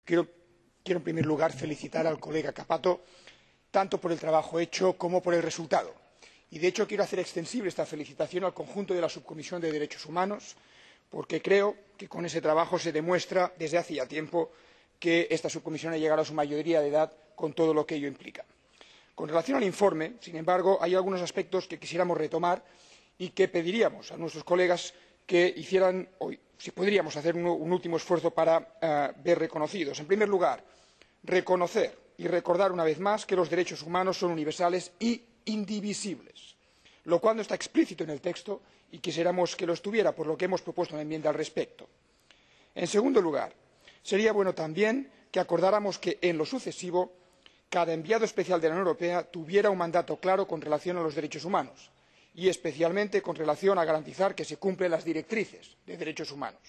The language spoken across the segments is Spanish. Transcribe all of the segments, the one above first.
Quiero en primer lugar felicitar al colega Cappato tanto por el trabajo hecho como por el resultado. Y, de hecho, quiero hacer extensible esta felicitación al conjunto de la Subcomisión de Derechos Humanos, porque creo que con ese trabajo se demuestra desde hace ya tiempo que esta subcomisión ha llegado a su mayoría de edad con todo lo que ello implica. Con relación al informe, sin embargo, hay algunos aspectos que quisiéramos retomar y que pediríamos a nuestros colegas que hicieran, o si podríamos hacer un último esfuerzo para ver reconocidos. En primer lugar, reconocer y recordar una vez más que los derechos humanos son universales y indivisibles, lo cual no está explícito en el texto y quisiéramos que lo estuviera, por lo que hemos propuesto una enmienda al respecto. En segundo lugar, sería bueno también que acordáramos que, en lo sucesivo, cada enviado especial de la Unión Europea tuviera un mandato claro con relación a los derechos humanos y, especialmente, con relación a garantizar que se cumplen las directrices de derechos humanos.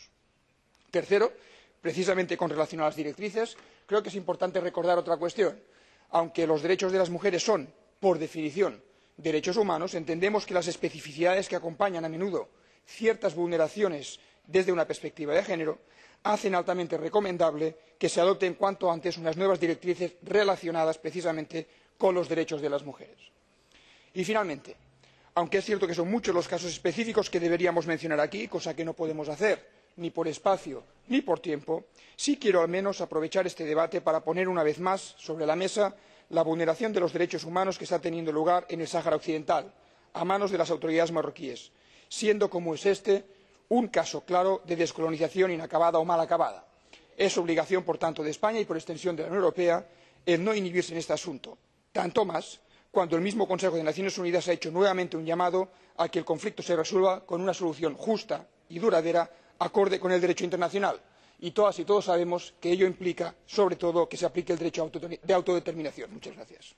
Tercero, precisamente con relación a las directrices, creo que es importante recordar otra cuestión. Aunque los derechos de las mujeres son, por definición, derechos humanos, entendemos que las especificidades que acompañan a menudo ciertas vulneraciones desde una perspectiva de género hacen altamente recomendable que se adopten cuanto antes unas nuevas directrices relacionadas precisamente con los derechos de las mujeres. Y, finalmente, aunque es cierto que son muchos los casos específicos que deberíamos mencionar aquí, cosa que no podemos hacer ni por espacio ni por tiempo, sí quiero al menos aprovechar este debate para poner una vez más sobre la mesa la vulneración de los derechos humanos que está teniendo lugar en el Sáhara Occidental a manos de las autoridades marroquíes, siendo como es este un caso claro de descolonización inacabada o mal acabada. Es obligación, por tanto, de España y, por extensión, de la Unión Europea el no inhibirse en este asunto, tanto más cuando el mismo Consejo de las Naciones Unidas ha hecho nuevamente un llamado a que el conflicto se resuelva con una solución justa y duradera acorde con el derecho internacional. Y todas y todos sabemos que ello implica, sobre todo, que se aplique el derecho de autodeterminación. Muchas gracias.